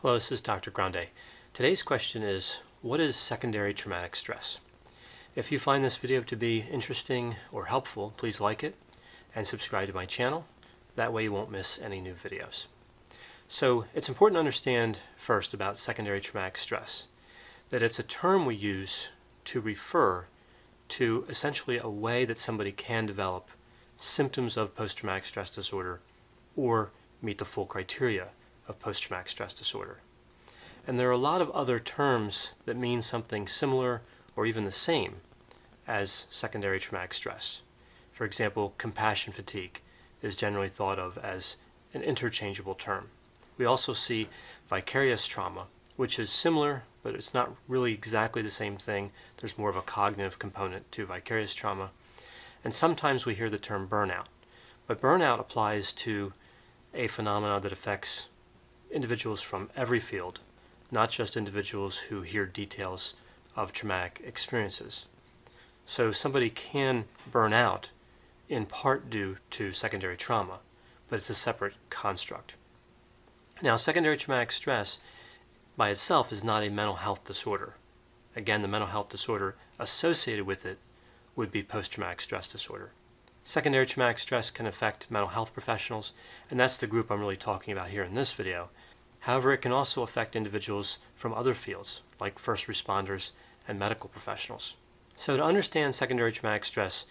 Hello, this is Dr. Grande. Today's question is, what is secondary traumatic stress? If you find this video to be interesting or helpful, please like it and subscribe to my channel. That way you won't miss any new videos. So it's important to understand first about secondary traumatic stress, that it's a term we use to refer to essentially a way that somebody can develop symptoms of post-traumatic stress disorder or meet the full criteria of post-traumatic stress disorder. And there are a lot of other terms that mean something similar or even the same as secondary traumatic stress. For example, compassion fatigue is generally thought of as an interchangeable term. We also see vicarious trauma, which is similar, but it's not really exactly the same thing. There's more of a cognitive component to vicarious trauma. And sometimes we hear the term burnout. But burnout applies to a phenomenon that affects individuals from every field, not just individuals who hear details of traumatic experiences. So somebody can burn out in part due to secondary trauma, but it's a separate construct. Now, secondary traumatic stress by itself is not a mental health disorder. Again, the mental health disorder associated with it would be post-traumatic stress disorder. Secondary traumatic stress can affect mental health professionals, and that's the group I'm really talking about here in this video. However, it can also affect individuals from other fields, like first responders and medical professionals. So to understand secondary traumatic stress,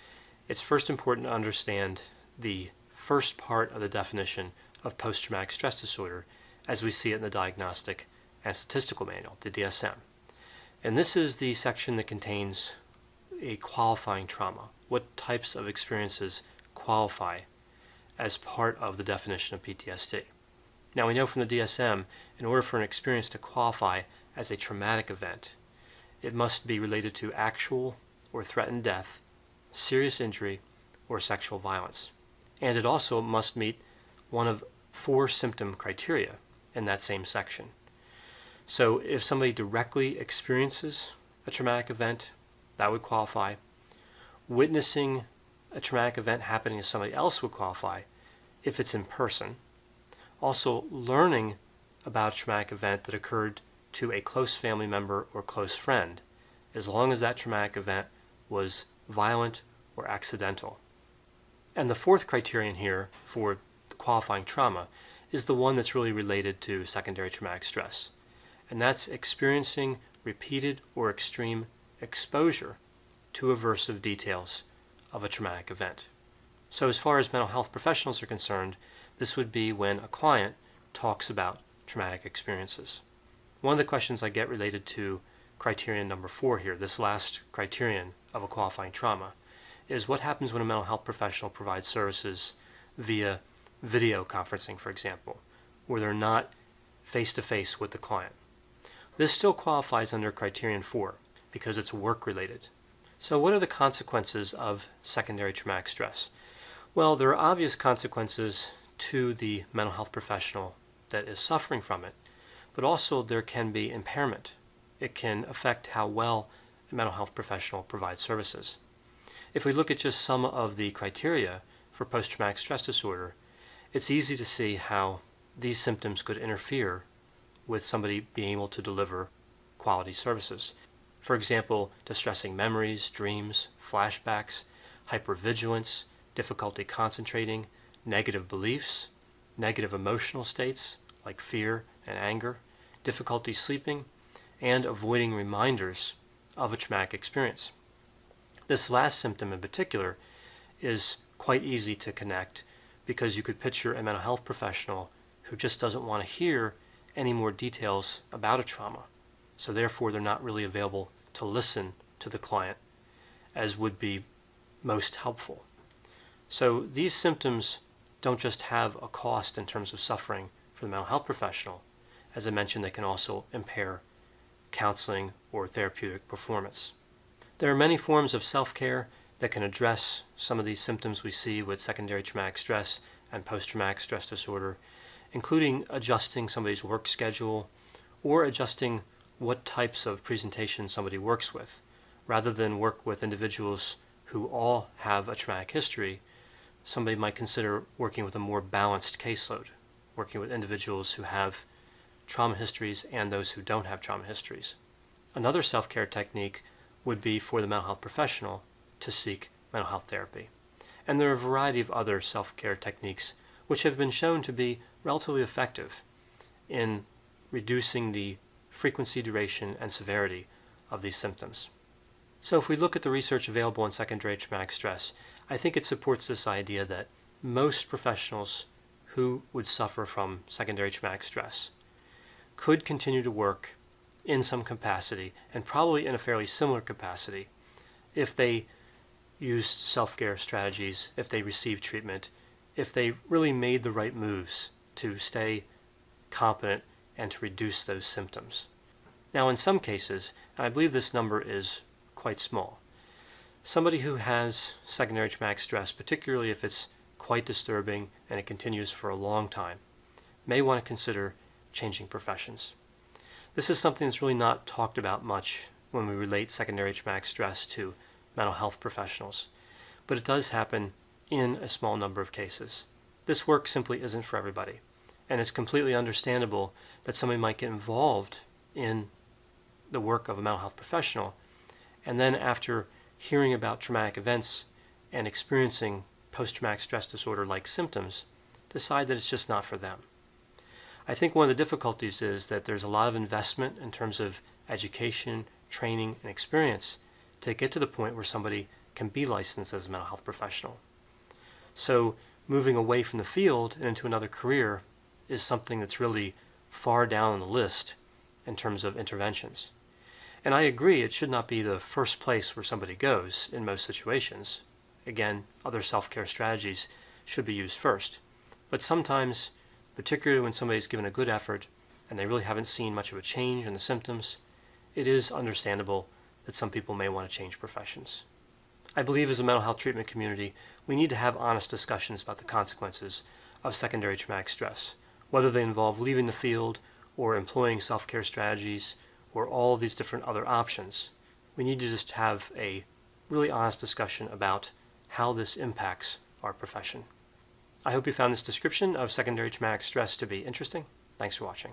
it's first important to understand the first part of the definition of post-traumatic stress disorder as we see it in the Diagnostic and Statistical Manual, the DSM. And this is the section that contains a qualifying trauma. What types of experiences qualify as part of the definition of PTSD? Now, we know from the DSM, in order for an experience to qualify as a traumatic event, it must be related to actual or threatened death, serious injury, or sexual violence. And it also must meet one of 4 symptom criteria in that same section. So if somebody directly experiences a traumatic event, that would qualify. Witnessing a traumatic event happening to somebody else would qualify if it's in person. Also, learning about a traumatic event that occurred to a close family member or close friend, as long as that traumatic event was violent or accidental. And the 4th criterion here for the qualifying trauma is the one that's really related to secondary traumatic stress. And that's experiencing repeated or extreme exposure to aversive details of a traumatic event. So as far as mental health professionals are concerned, this would be when a client talks about traumatic experiences. One of the questions I get related to criterion number 4 here, this last criterion of a qualifying trauma, is what happens when a mental health professional provides services via video conferencing, for example, where they're not face-to-face with the client. This still qualifies under criterion 4 because it's work-related. So what are the consequences of secondary traumatic stress? Well, there are obvious consequences to the mental health professional that is suffering from it, but also there can be impairment. It can affect how well a mental health professional provides services. If we look at just some of the criteria for post-traumatic stress disorder, it's easy to see how these symptoms could interfere with somebody being able to deliver quality services. For example, distressing memories, dreams, flashbacks, hypervigilance, difficulty concentrating, negative beliefs, negative emotional states like fear and anger, difficulty sleeping, and avoiding reminders of a traumatic experience. This last symptom in particular is quite easy to connect because you could picture a mental health professional who just doesn't want to hear any more details about a trauma. So therefore they're not really available to listen to the client as would be most helpful. So these symptoms don't just have a cost in terms of suffering for the mental health professional. As I mentioned, they can also impair counseling or therapeutic performance. There are many forms of self-care that can address some of these symptoms we see with secondary traumatic stress and post-traumatic stress disorder, including adjusting somebody's work schedule or adjusting what types of presentations somebody works with. Rather than work with individuals who all have a traumatic history, somebody might consider working with a more balanced caseload, working with individuals who have trauma histories and those who don't have trauma histories. Another self-care technique would be for the mental health professional to seek mental health therapy. And there are a variety of other self-care techniques which have been shown to be relatively effective in reducing the frequency, duration, and severity of these symptoms. So if we look at the research available on secondary traumatic stress, I think it supports this idea that most professionals who would suffer from secondary traumatic stress could continue to work in some capacity, and probably in a fairly similar capacity, if they used self-care strategies, if they received treatment, if they really made the right moves to stay competent and to reduce those symptoms. Now, in some cases, and I believe this number is quite small, somebody who has secondary traumatic stress, particularly if it's quite disturbing and it continues for a long time, may want to consider changing professions. This is something that's really not talked about much when we relate secondary traumatic stress to mental health professionals, but it does happen in a small number of cases. This work simply isn't for everybody, and it's completely understandable that somebody might get involved in the work of a mental health professional, and then after hearing about traumatic events and experiencing post-traumatic stress disorder-like symptoms, decide that it's just not for them. I think one of the difficulties is that there's a lot of investment in terms of education, training, and experience to get to the point where somebody can be licensed as a mental health professional. So moving away from the field and into another career is something that's really far down on the list in terms of interventions. And I agree it should not be the first place where somebody goes in most situations. Again, other self-care strategies should be used first. But sometimes, particularly when somebody's given a good effort and they really haven't seen much of a change in the symptoms, it is understandable that some people may want to change professions. I believe as a mental health treatment community, we need to have honest discussions about the consequences of secondary traumatic stress, whether they involve leaving the field or employing self-care strategies or all of these different other options. We need to just have a really honest discussion about how this impacts our profession. I hope you found this description of secondary traumatic stress to be interesting. Thanks for watching.